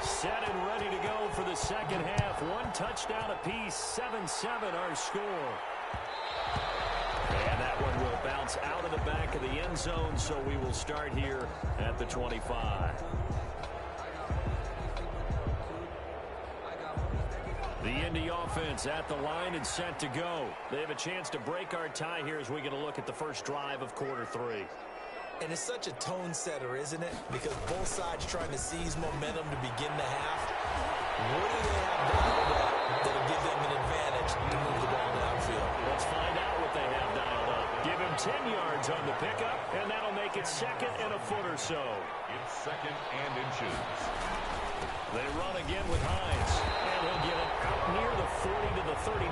Set and ready to go for the second half. One touchdown apiece, 7-7 our score. And that one will bounce out of the back of the end zone, so we will start here at the 25. The Indy offense at the line and set to go. They have a chance to break our tie here as we get a look at the first drive of quarter 3. And it's such a tone setter, isn't it? Because both sides trying to seize momentum to begin the half. What do they have dialed up that'll give them an advantage to move the ball downfield? Let's find out what they have dialed up. Give him 10 yards on the pickup, and that'll make it second and a foot or so. It's second and inches. They run again with Hines, and he'll get it out near the 40 to the 39.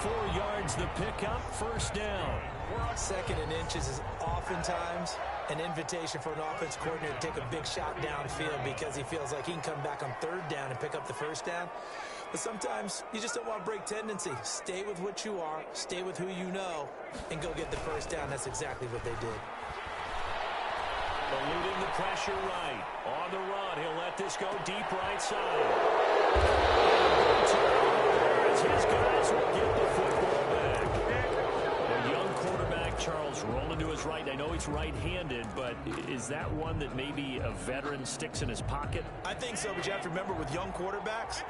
4 yards the pickup, first down. Second and inches is oftentimes an invitation for an offense coordinator to take a big shot downfield because he feels like he can come back on third down and pick up the first down. But sometimes you just don't want to break tendency. Stay with what you are, stay with who you know, and go get the first down. That's exactly what they did. Eluding the pressure right. On the run, he'll let this go deep right side. As his guys will get the football back. A young quarterback, Charles, rolling to his right. I know he's right-handed, but is that one that maybe a veteran sticks in his pocket? I think so, but you have to remember with young quarterbacks,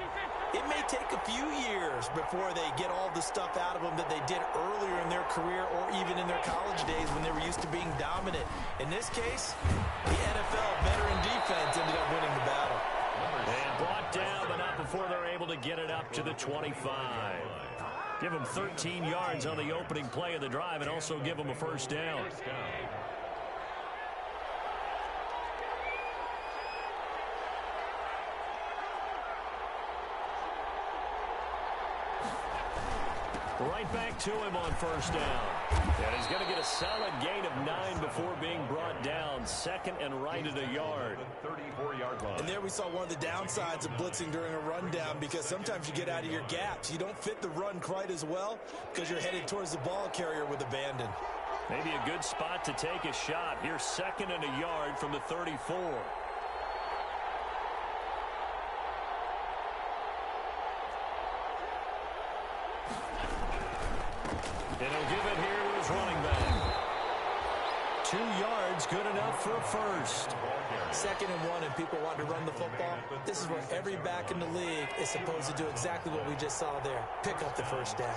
it may take a few years before they get all the stuff out of them that they did earlier in their career or even in their college days when they were used to being dominant. In this case, the NFL veteran defense ended up winning the battle. And brought down, but not before they're able to get it up to the 25. Give them 13 yards on the opening play of the drive and also give them a first down. Right back to him on first down. And he's going to get a solid gain of 9 before being brought down. Second and right at a yard. 34-yard line. And there we saw one of the downsides of blitzing during a rundown because sometimes you get out of your gaps. You don't fit the run quite as well because you're headed towards the ball carrier with abandon. Maybe a good spot to take a shot. Here's second and a yard from the 34. And he'll give it here to his running back. 2 yards, good enough for a first. Second and 1, and people want to run the football. This is where every back in the league is supposed to do exactly what we just saw there. Pick up the first down.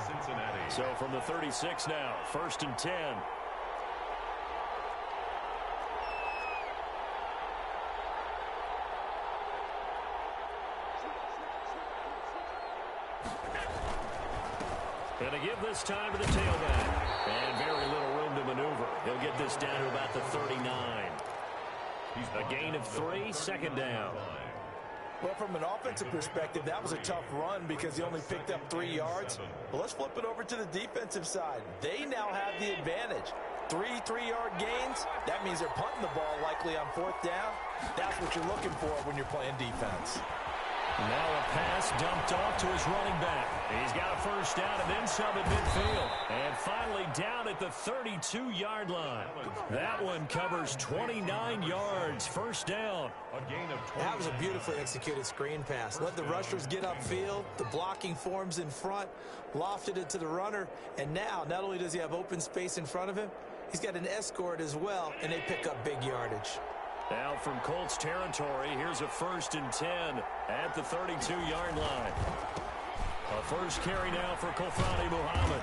So from the 36 now, first and 10. And to give this time to the tailback. And very little room to maneuver. He'll get this down to about the 39. A gain of 3, second down. Well, from an offensive perspective, that was a tough run because he only picked up 3 yards. But let's flip it over to the defensive side. They now have the advantage. 3 3-yard gains. That means they're punting the ball likely on fourth down. That's what you're looking for when you're playing defense. Now a pass dumped off to his running back. He's got a first down and then some at midfield. And finally down at the 32-yard line. That one covers 29 yards. First down. A gain of 20. That was a beautifully executed screen pass. Let the rushers get upfield. The blocking forms in front. Lofted it to the runner. And now, not only does he have open space in front of him, he's got an escort as well, and they pick up big yardage. Now from Colts territory, here's a first and 10 at the 32-yard line. A first carry now for Kofani Muhammad.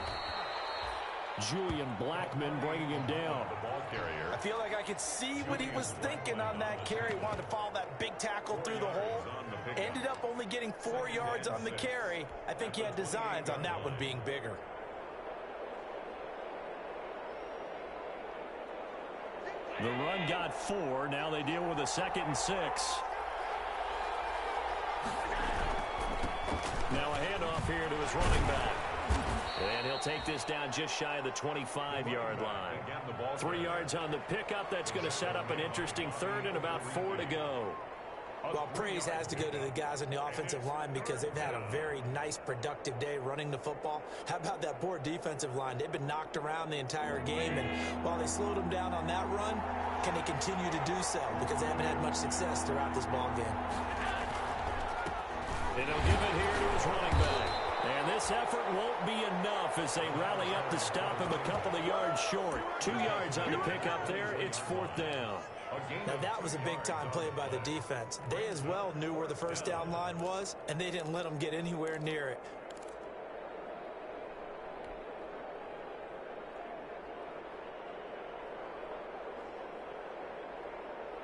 Julian Blackman bringing him down. The ball carrier. I feel like I could see what he was thinking on that carry. Wanted to follow that big tackle through the hole. Ended up only getting 4 yards on the carry. I think he had designs on that one being bigger. The run got 4. Now they deal with a second and 6. Now a handoff here to his running back. And he'll take this down just shy of the 25-yard line. 3 yards on the pickup. That's going to set up an interesting third and about 4 to go. Well, praise has to go to the guys on the offensive line because they've had a very nice, productive day running the football. How about that poor defensive line? They've been knocked around the entire game, and while they slowed them down on that run, can they continue to do so? Because they haven't had much success throughout this ball game. And he'll give it here to his running back. And this effort won't be enough as they rally up to stop him a couple of yards short. 2 yards on the pickup there. It's 4th down. Now that was a big-time play by the defense. They as well knew where the first down line was, and they didn't let them get anywhere near it.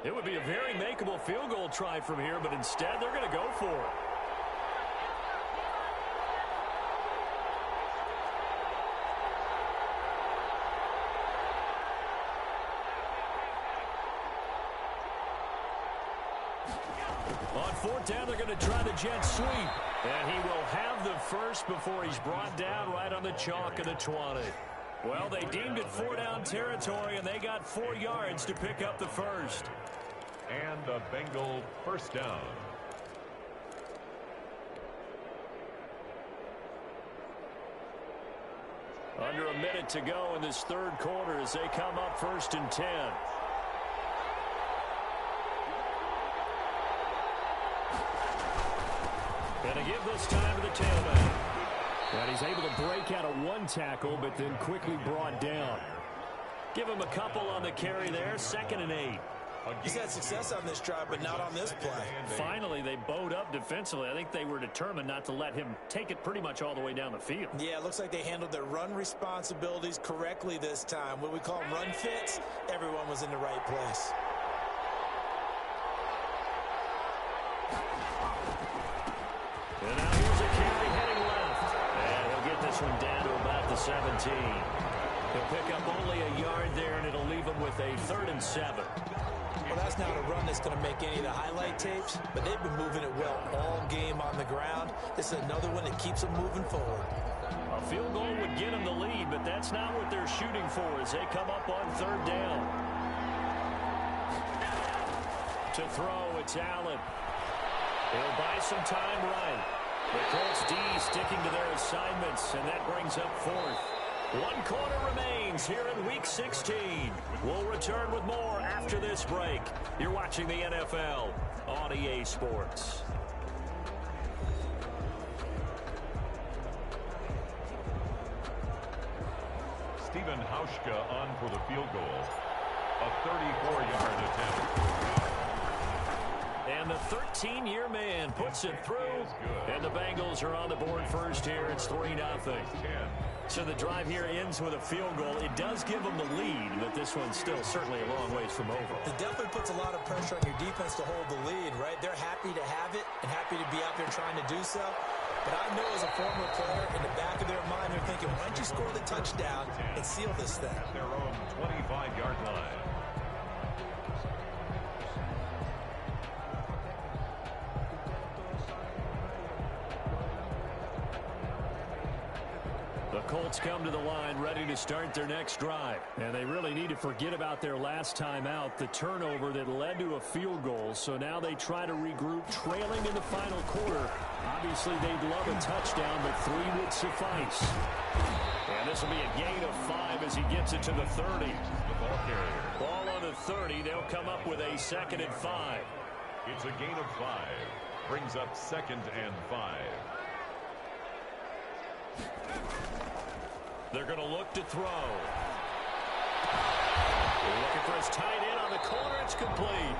It would be a very makeable field goal try from here, but instead they're going to go for it. On 4th down, they're going to try the jet sweep. And he will have the first before he's brought down right on the chalk of the 20. Well, they deemed it 4-down territory, and they got 4 yards to pick up the first. And the Bengal first down. Under a minute to go in this 3rd quarter as they come up 1st and 10. And a give this time to the tailback. And he's able to break out of 1 tackle, but then quickly brought down. Give him a couple on the carry there. 2nd and 8. He's had success on this drive, but not on this play. Finally, they bowed up defensively. I think they were determined not to let him take it pretty much all the way down the field. Yeah, it looks like they handled their run responsibilities correctly this time. What we call them run fits, everyone was in the right place. And now here's a carry heading left. And he'll get this one down to about the 17. He'll pick up only a yard there, and it'll leave him with a 3rd and 7. Well, that's not a run that's going to make any of the highlight tapes, but they've been moving it well all game on the ground. This is another one that keeps them moving forward. A field goal would get them the lead, but that's not what they're shooting for as they come up on 3rd down. To throw, it's Allen. He'll buy some time right. The Colts D sticking to their assignments, and that brings up 4th. 1 quarter remains here in Week 16. We'll return with more after this break. You're watching the NFL on EA Sports. Stephen Hauschka on for the field goal. A 34-yard attempt. And the 13-year man puts it through. And the Bengals are on the board first here. It's 3-0. So the drive here ends with a field goal. It does give them the lead, but this one's still certainly a long ways from over. It definitely puts a lot of pressure on your defense to hold the lead, right? They're happy to have it and happy to be out there trying to do so. But I know as a former player, in the back of their mind, they're thinking, why don't you score the touchdown and seal this thing? At their own 25-yard line. The Colts come to the line ready to start their next drive. And they really need to forget about their last time out, the turnover that led to a field goal. So now they try to regroup, trailing in the final quarter. Obviously, they'd love a touchdown, but 3 would suffice. And this will be a gain of 5 as he gets it to the 30. The ball carrier. Ball on the 30. They'll come up with a 2nd and 5. It's a gain of 5. Brings up 2nd and 5. They're going to look to throw. Looking for his tight end on the corner. It's complete.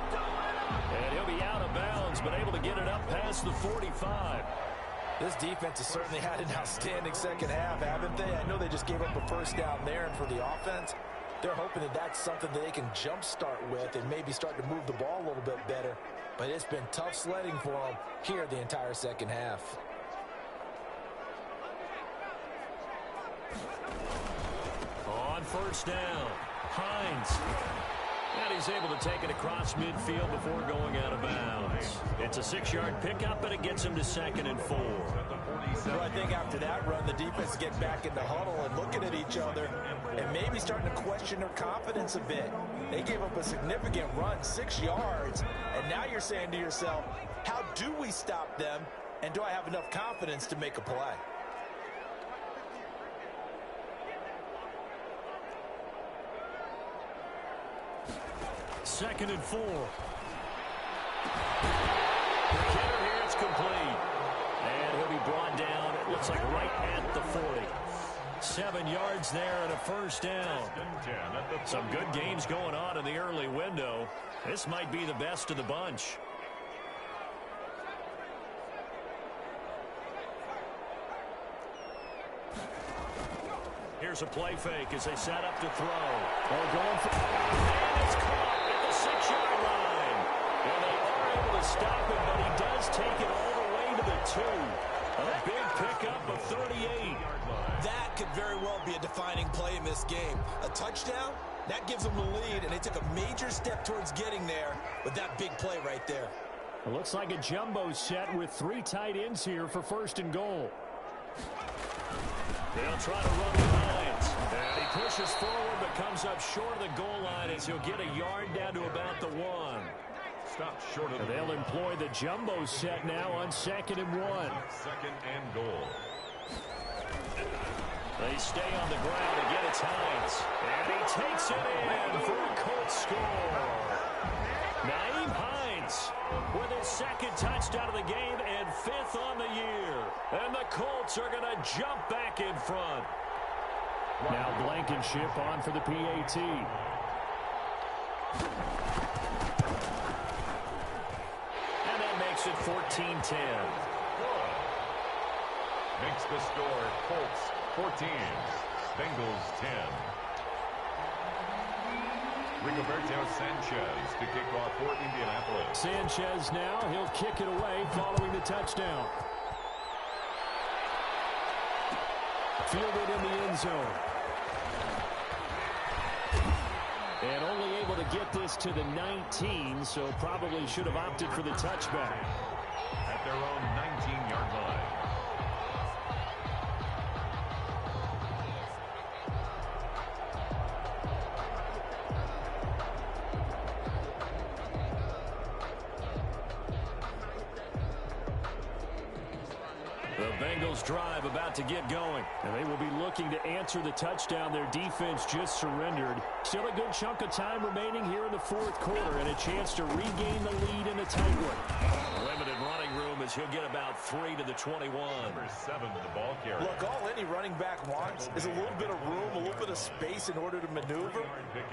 And he'll be out of bounds, but able to get it up past the 45. This defense has certainly had an outstanding second half, haven't they? I know they just gave up a first down there, and for the offense, they're hoping that that's something that they can jumpstart with and maybe start to move the ball a little bit better. But it's been tough sledding for them here the entire second half. On 1st down, Hines. And he's able to take it across midfield before going out of bounds. It's a 6-yard pickup, but it gets him to 2nd and 4. Well, I think after that run, the defense get back in the huddle and looking at each other and maybe starting to question their confidence a bit. They gave up a significant run, 6 yards, and now you're saying to yourself, how do we stop them, and do I have enough confidence to make a play? Second and 4. The kicker here, it's complete. 7 yards there and a first down. Some good games going on in the early window. This might be the best of the bunch. Here's a play fake as they set up to throw. Going for, and it's caught at the 6-yard line. Well, they are able to stop him, but he does take it all the way to the 2. A big pickup of 38. That could very well be a defining play in this game. A touchdown, that gives them the lead, and they took a major step towards getting there with that big play right there. It looks like a jumbo set with 3 tight ends here for 1st and goal. They'll try to run with Hines. And he pushes forward but comes up short of the goal line as he'll get a yard down to about the 1. Stop short of the They'll employ the jumbo set now on 2nd and 1. 2nd and goal. They stay on the ground. Again, it's Hines. And he takes it in for a Colts score. Nyheim Hines with his 2nd touchdown of the game and 5th on the year. And the Colts are going to jump back in front. Now Blankenship on for the PAT. And that makes it 14-10. Makes the score Colts 14, Bengals 10. Rigoberto Sanchez to kick off for Indianapolis. Sanchez now, he'll kick it away following the touchdown. Fielded in the end zone. And only able to get this to the 19, so probably should have opted for the touchback. At their own 19-yard line. The Bengals drive about to get going. And they will be looking to answer the touchdown. Their defense just surrendered. Still a good chunk of time remaining here in the 4th quarter and a chance to regain the lead in a tight one. Limited running room as he'll get about 3 to the 21. Number 7 to the ball carrier. Look, all any running back wants is a little bit of room, a little bit of space in order to maneuver.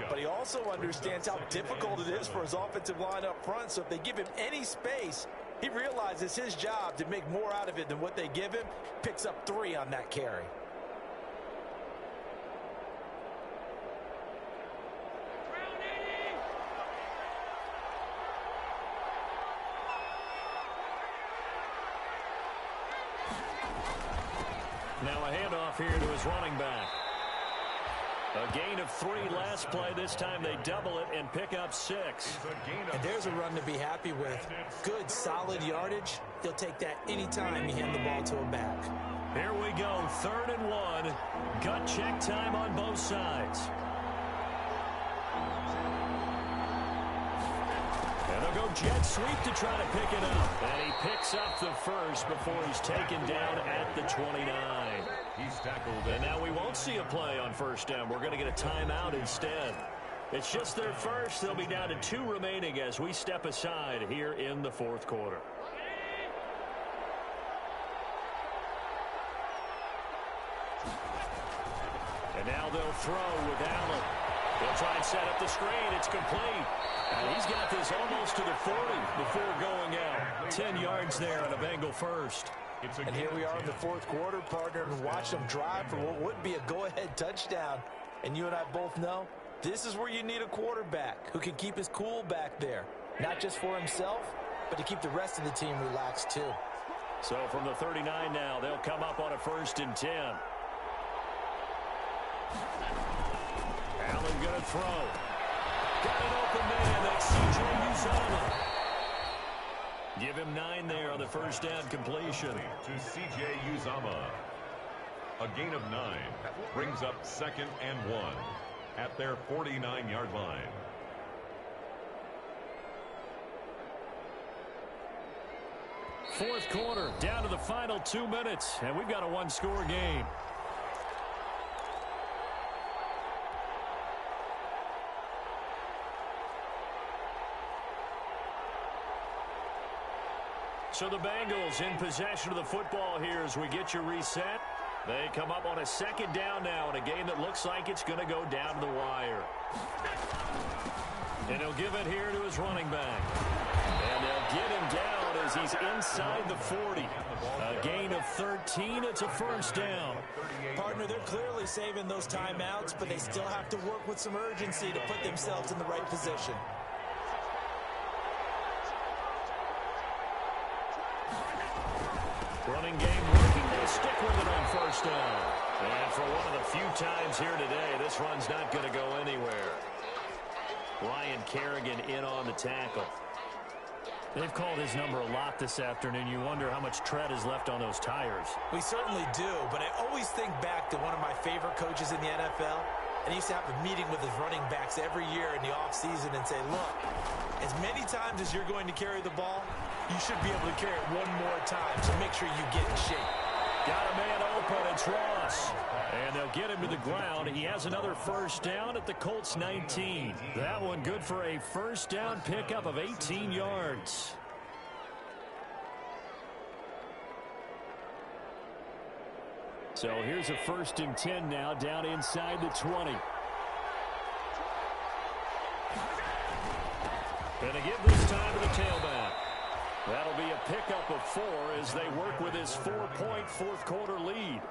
But he also understands how difficult it is for his offensive line up front. So if they give him any space, he realizes his job to make more out of it than what they give him. Picks up 3 on that carry. Now a handoff here to his running back. A gain of 3 last play. This time they double it and pick up 6. And there's a run to be happy with. Good, solid yardage. He'll take that anytime you hand the ball to him back. Here we go, 3rd and 1. Gut check time on both sides. And they'll go jet sweep to try to pick it up. And he picks up the first before he's taken down at the 29. He's tackled. And now we won't see a play on 1st down. We're going to get a timeout instead. It's just their first. They'll be down to 2 remaining as we step aside here in the 4th quarter. And now they'll throw with Allen. They'll try and set up the screen. It's complete. And he's got this almost to the 40 before going out. 10 yards there on a Bengal first. And here we are in the 4th quarter, partner, and watch them drive for what would be a go-ahead touchdown. And you and I both know this is where you need a quarterback who can keep his cool back there. Not just for himself, but to keep the rest of the team relaxed too. So from the 39 now, they'll come up on a 1st and 10. Allen going to throw. Got an open man. That's C.J. Uzomah. Give him 9 there on the 1st down completion. To C.J. Uzomah. A gain of 9 brings up 2nd and 1 at their 49-yard line. Fourth quarter, down to the final 2 minutes, and we've got a 1-score game. So the Bengals in possession of the football here as we get you reset. They come up on a second down now in a game that looks like it's going to go down to the wire. And he'll give it here to his running back. And they'll get him down as he's inside the 40. A gain of 13. It's a first down. Partner, they're clearly saving those timeouts, but they still have to work with some urgency to put themselves in the right position. Running game working. They stick with it on first down. And for one of the few times here today, this run's not going to go anywhere. Ryan Kerrigan in on the tackle. They've called his number a lot this afternoon. You wonder how much tread is left on those tires. We certainly do, but I always think back to one of my favorite coaches in the NFL, and he used to have a meeting with his running backs every year in the offseason and say, look, as many times as you're going to carry the ball, you should be able to carry it one more time, so make sure you get in shape. Got a man open. It's Ross. And they'll get him to the ground. He has another first down at the Colts 19. That one good for a first down pickup of 18 yards. So here's a 1st and 10 now down inside the 20. And they give this time to the tailback. That'll be a pickup of 4 as they work with his 4-point fourth-quarter lead.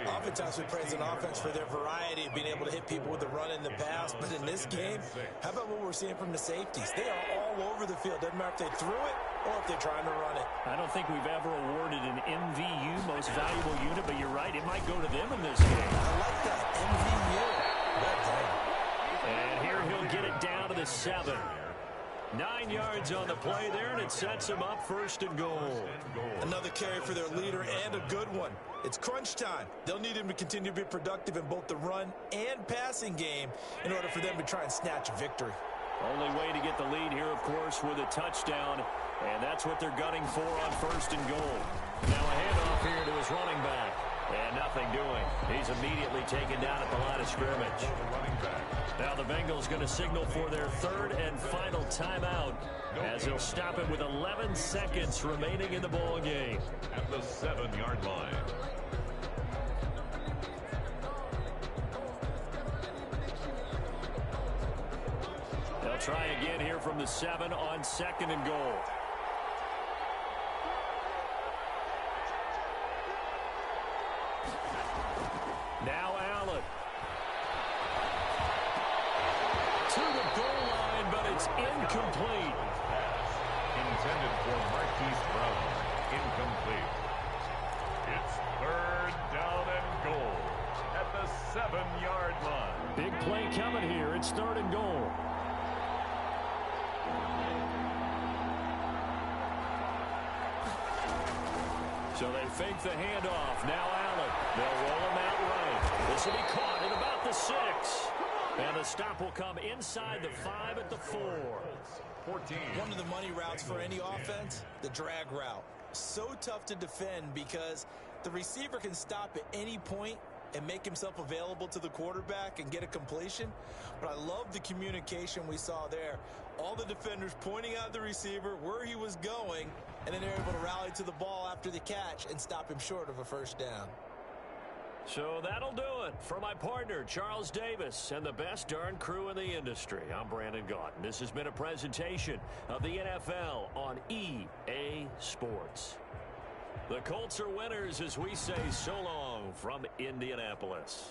Oftentimes we praise an offense for their variety of being able to hit people with the run in the pass, but in this game, how about what we're seeing from the safeties? They are all over the field. Doesn't matter if they threw it or if they're trying to run it. I don't think we've ever awarded an MVU, most valuable unit, but you're right, it might go to them in this game. I like that, MVU. Well done. And here he'll get it down to the 7. 9 yards on the play there, and it sets him up 1st and goal. Another carry for their leader, and a good one. It's crunch time. They'll need him to continue to be productive in both the run and passing game in order for them to try and snatch a victory. Only way to get the lead here, of course, with a touchdown, and that's what they're gunning for on 1st and goal. Now a handoff here to his running back, and nothing doing. He's immediately taken down at the line of scrimmage. Now the Bengals going to signal for their 3rd and final timeout as they'll stop it with 11 seconds remaining in the ball game. At the 7-yard line. They'll try again here from the 7 on 2nd and goal. Now Allen. To the goal line, but it's incomplete. Intended for Marquise Brown. Incomplete. It's 3rd down and goal at the 7-yard line. Big play coming here. It's 3rd and goal. So they fake the handoff. Now Allen. They'll roll him out right. This will be caught at about the 6. And the stop will come inside the 5 at the 4. 14. One of the money routes for any offense, the drag route. So tough to defend because the receiver can stop at any point and make himself available to the quarterback and get a completion. But I love the communication we saw there. All the defenders pointing out the receiver, where he was going, and then they're able to rally to the ball after the catch and stop him short of a first down. So that'll do it for my partner, Charles Davis, and the best darn crew in the industry. I'm Brandon Gaunt. This has been a presentation of the NFL on EA Sports. The Colts are winners as we say so long from Indianapolis.